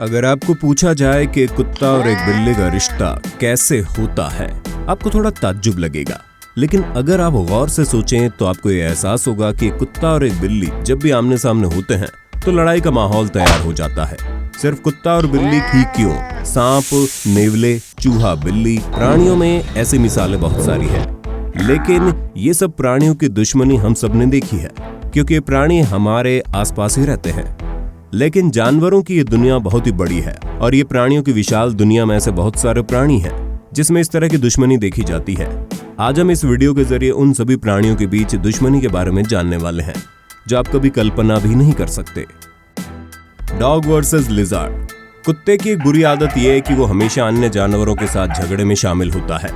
अगर आपको पूछा जाए कि कुत्ता और एक बिल्ली का रिश्ता कैसे होता है, आपको थोड़ा ताज्जुब लगेगा। लेकिन अगर आप गौर से सोचें तो आपको ये एहसास होगा कि कुत्ता और एक बिल्ली जब भी आमने सामने होते हैं तो लड़ाई का माहौल तैयार हो जाता है। सिर्फ कुत्ता और बिल्ली ही क्यों, सांप, नेवले, चूहा, बिल्ली, प्राणियों में ऐसी मिसालें बहुत सारी हैं। लेकिन ये सब प्राणियों की दुश्मनी हम सब ने देखी है, क्योंकि ये प्राणी हमारे आसपास ही रहते हैं। लेकिन जानवरों की ये दुनिया बहुत ही बड़ी है और ये प्राणियों की विशाल दुनिया में ऐसे बहुत सारे प्राणी हैं जिसमें इस तरह की दुश्मनी देखी जाती है। आज हम इस वीडियो के जरिए उन सभी प्राणियों के बीच दुश्मनी के बारे में जानने वाले हैं जो आप कभी कल्पना भी नहीं कर सकते। Dog versus lizard. कुत्ते की एक बुरी आदत यह है कि वो हमेशा अन्य जानवरों के साथ झगड़े में शामिल होता है।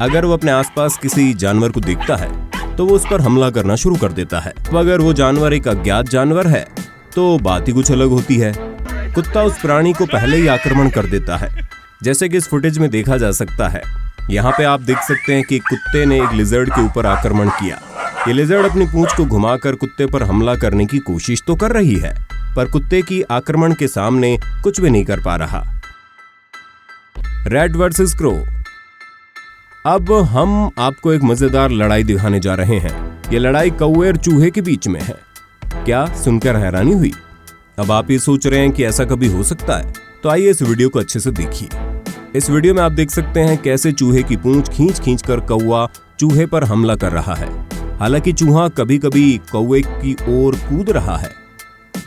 अगर वो अपने आसपास किसी जानवर को देखता है तो वो उस पर हमला करना शुरू कर देता है। तो अगर वो जानवर एक अज्ञात जानवर है तो बात ही कुछ अलग होती है। कुत्ता उस प्राणी को पहले ही आक्रमण कर देता है, जैसे कि इस फुटेज में देखा जा सकता है। यहाँ पे आप देख सकते हैं कि कुत्ते ने एक लिजर्ड के ऊपर आक्रमण किया। ये लिजर्ड अपनी पूंछ को घुमाकर कुत्ते पर हमला करने की कोशिश तो कर रही है, पर कुत्ते की आक्रमण के सामने कुछ भी नहीं कर पा रहा। Rat versus crow. अब हम आपको एक मजेदार लड़ाई दिखाने जा रहे हैं। ये लड़ाई कौवे और चूहे के बीच में है। क्या सुनकर हैरानी हुई? अब आप ये सोच रहे हैं कि ऐसा कभी हो सकता है? तो आइए इस वीडियो को अच्छे से देखिए। इस वीडियो में आप देख सकते हैं कैसे चूहे की पूंछ खींच कर कौवा चूहे पर हमला कर रहा है। हालांकि चूहा कभी कभी कौवे की ओर कूद रहा है,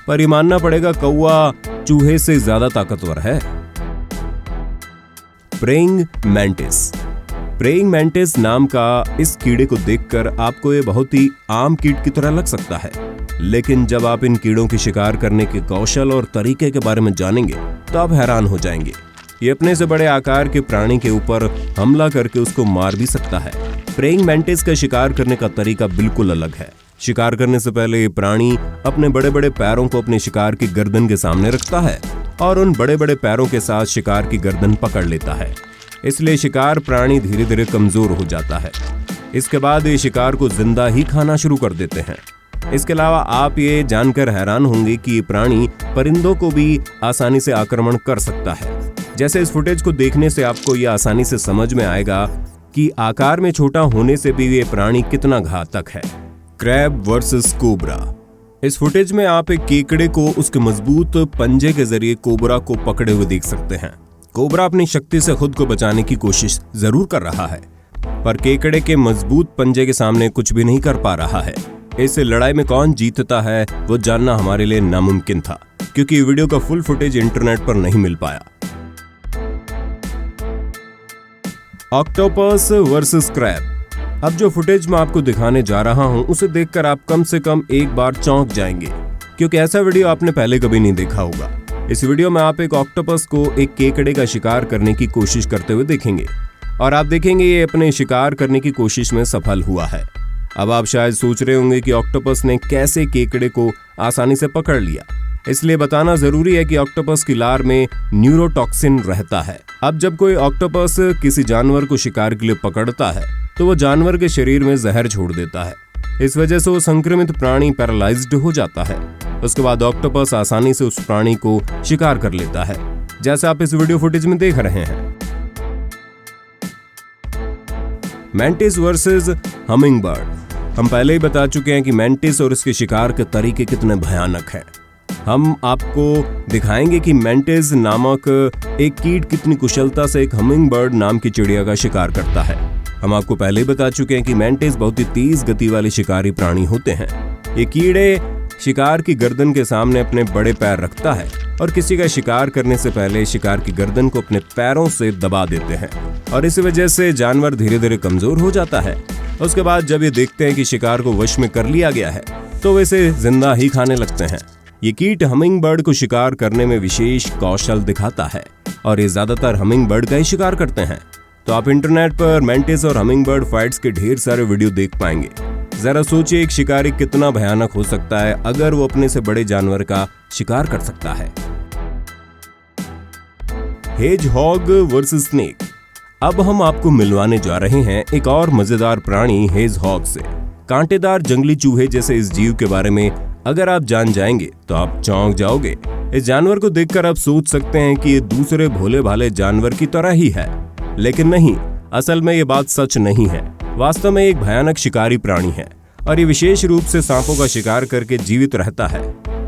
पर ये मानना पड़ेगा कौवा चूहे से ज्यादा ताकतवर है। Praying mantis. प्रेइंग मैंटिस नाम का इस कीड़े को देखकर आपको ये बहुत ही आम कीट की तरह लग सकता है, लेकिन जब आप इन कीड़ों की शिकार करने के कौशल और तरीके के बारे में जानेंगे तो आप हैरान हो जाएंगे। ये अपने से बड़े आकार के प्राणी के ऊपर हमला करके उसको मार भी सकता है। प्रेइंग मैंटिस का शिकार करने का तरीका बिल्कुल अलग है। शिकार करने से पहले ये प्राणी अपने बड़े बड़े पैरों को अपने शिकार की गर्दन के सामने रखता है और उन बड़े बड़े पैरों के साथ शिकार की गर्दन पकड़ लेता है। इसलिए शिकार प्राणी धीरे धीरे कमजोर हो जाता है। इसके बाद ये शिकार को जिंदा ही खाना शुरू कर देते हैं। इसके अलावा आप ये जानकर हैरान होंगे कि ये प्राणी परिंदों को भी आसानी से आक्रमण कर सकता है। जैसे इस फुटेज को देखने से आपको ये आसानी से समझ में आएगा कि आकार में छोटा होने से भी ये प्राणी कितना घातक है। Crab versus cobra. इस फुटेज में आप एक केकड़े को उसके मजबूत पंजे के जरिए कोबरा को पकड़े हुए देख सकते हैं। कोबरा अपनी शक्ति से खुद को बचाने की कोशिश जरूर कर रहा है, पर केकड़े के मजबूत पंजे के सामने कुछ भी नहीं कर पा रहा है। इस लड़ाई में कौन जीतता है वो जानना हमारे लिए नामुमकिन था, क्योंकि वीडियो का फुल फुटेज इंटरनेट पर नहीं मिल पाया। Octopus versus crab. अब जो फुटेज मैं आपको दिखाने जा रहा हूं उसे देखकर आप कम से कम एक बार चौंक जाएंगे, क्योंकि ऐसा वीडियो आपने पहले कभी नहीं देखा होगा। इस वीडियो में आप एक ऑक्टोपस को एक केकड़े का शिकार करने की कोशिश करते हुए देखेंगे और आप देखेंगे ये अपने शिकार करने की कोशिश में सफल हुआ है। अब आप शायद सोच रहे होंगे कि ऑक्टोपस ने कैसे केकड़े को आसानी से पकड़ लिया। इसलिए बताना जरूरी है कि ऑक्टोपस की लार में न्यूरोटॉक्सिन रहता है। अब जब कोई ऑक्टोपस किसी जानवर को शिकार के लिए पकड़ता है तो वो जानवर के शरीर में जहर छोड़ देता है। इस वजह से वो संक्रमित प्राणी पैरालाइज्ड हो जाता है। उसके बाद ऑक्टोपस आसानी से उस प्राणी को शिकार कर लेता है, जैसे आप इस वीडियो फुटेज में देख रहे हैं। Mantis versus hummingbird. हम पहले ही बता चुके हैं कि मैंटिस और इसके शिकार के तरीके कितने भयानक हैं। हम आपको दिखाएंगे कि मैंटिस नामक एक कीट कितनी कुशलता से एक हमिंगबर्ड नाम की चिड़िया का शिकार करता है। हम आपको पहले ही बता चुके हैं कि मैंटिस बहुत ही तेज गति वाले शिकारी प्राणी होते हैं। ये कीड़े शिकार की गर्दन के सामने अपने बड़े पैर रखता है और किसी का शिकार करने से पहले शिकार की गर्दन को अपने पैरों से दबा देते हैं और इस वजह से जानवर धीरे धीरे कमजोर हो जाता है। उसके बाद जब ये देखते हैं कि शिकार को वश में कर लिया गया है तो वे इसे जिंदा ही खाने लगते हैं। ये कीट हमिंगबर्ड को शिकार करने में विशेष कौशल दिखाता है और ये ज्यादातर हमिंगबर्ड का ही शिकार करते हैं। तो आप इंटरनेट पर मैंटिस और हमिंगबर्ड फाइट्स के ढेर सारे वीडियो देख पाएंगे। जरा सोचिए एक शिकारी कितना भयानक हो सकता है अगर वो अपने से बड़े जानवर का शिकार कर सकता है। Hedgehog versus snake. अब हम आपको मिलवाने जा रहे हैं एक और मजेदार प्राणी हेजहॉग से। कांटेदार जंगली चूहे जैसे इस जीव के बारे में अगर आप जान जाएंगे तो आप चौंक जाओगे। इस जानवर को देखकर आप सोच सकते हैं कि ये दूसरे भोले भाले जानवर की तरह ही है, लेकिन नहीं, असल में ये बात सच नहीं है। वास्तव में एक भयानक शिकारी प्राणी है और ये विशेष रूप से सांपों का शिकार करके जीवित रहता है।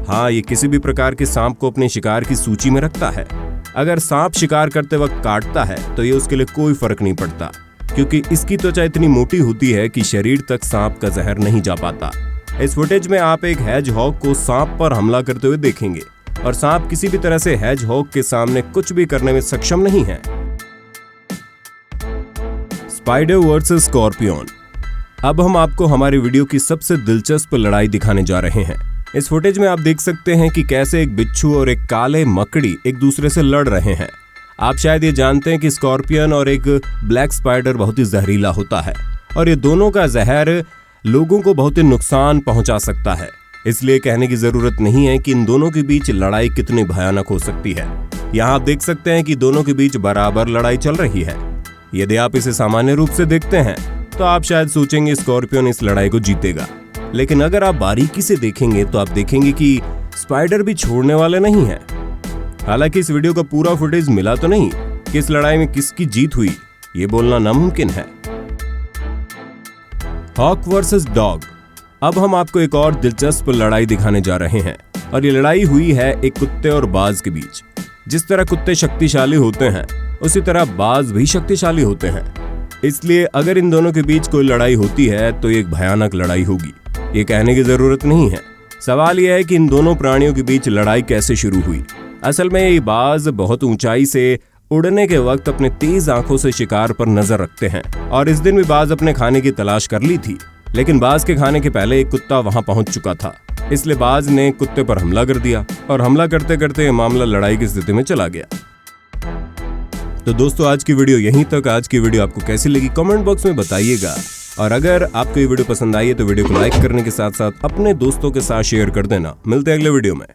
हाँ, ये किसी भी प्रकार के सांप को अपने शिकार की सूची में रखता है। अगर सांप शिकार करते वक्त काटता है तो ये उसके लिए कोई फर्क नहीं पड़ता, क्योंकि इसकी त्वचा इतनी मोटी होती है कि शरीर तक सांप का जहर नहीं जा पाता। इस फुटेज में आप एक हेजहॉग को सांप पर हमला करते हुए देखेंगे और सांप किसी भी तरह से हेजहॉग के सामने कुछ भी करने में सक्षम नहीं है। Spider versus scorpion. अब हम आपको हमारी वीडियो की सबसे दिलचस्प लड़ाई दिखाने जा रहे हैं। इस फुटेज में आप देख सकते हैं कि कैसे एक बिच्छू और एक काले मकड़ी एक दूसरे से लड़ रहे हैं। आप शायद ये जानते हैं कि स्कॉर्पियन और एक ब्लैक स्पाइडर बहुत ही जहरीला होता है और ये दोनों का जहर लोगों को बहुत ही नुकसान पहुंचा सकता है। इसलिए कहने की जरूरत नहीं है कि इन दोनों के बीच लड़ाई कितनी भयानक हो सकती है। यहाँ आप देख सकते हैं कि दोनों के बीच बराबर लड़ाई चल रही है। यदि आप इसे सामान्य रूप से देखते हैं तो आप शायद सोचेंगे स्कॉर्पियन इस लड़ाई को जीतेगा, लेकिन अगर आप बारीकी से देखेंगे तो आप देखेंगे कि स्पाइडर भी छोड़ने वाले नहीं है। हालांकि इस वीडियो का पूरा फुटेज मिला तो नहीं कि इस लड़ाई में किसकी जीत हुई, ये बोलना नामुमकिन है। Hawk versus dog. अब हम आपको एक और दिलचस्प लड़ाई दिखाने जा रहे हैं और ये लड़ाई हुई है एक कुत्ते और बाज के बीच। जिस तरह कुत्ते शक्तिशाली होते हैं उसी तरह बाज भी शक्तिशाली होते हैं, इसलिए अगर इन दोनों के बीच कोई लड़ाई होती है तो ये एक भयानक लड़ाई होगी। ये कहने की जरूरत नहीं है। सवाल यह है कि इन दोनों प्राणियों के बीच लड़ाई कैसे शुरू हुई। असल में ये बाज बहुत ऊंचाई से उड़ने के वक्त अपने तेज आंखों से शिकार पर नजर रखते हैं और इस दिन भी बाज अपने खाने की तलाश कर ली थी, लेकिन बाज के खाने के पहले एक कुत्ता वहां पहुंच चुका था। इसलिए बाज ने कुत्ते पर हमला कर दिया और हमला करते करते ये मामला लड़ाई की स्थिति में चला गया। तो दोस्तों, आज की वीडियो यहीं तक। आज की वीडियो आपको कैसी लगी कमेंट बॉक्स में बताइएगा, और अगर आपको ये वीडियो पसंद आई है तो वीडियो को लाइक करने के साथ साथ अपने दोस्तों के साथ शेयर कर देना। मिलते हैं अगले वीडियो में।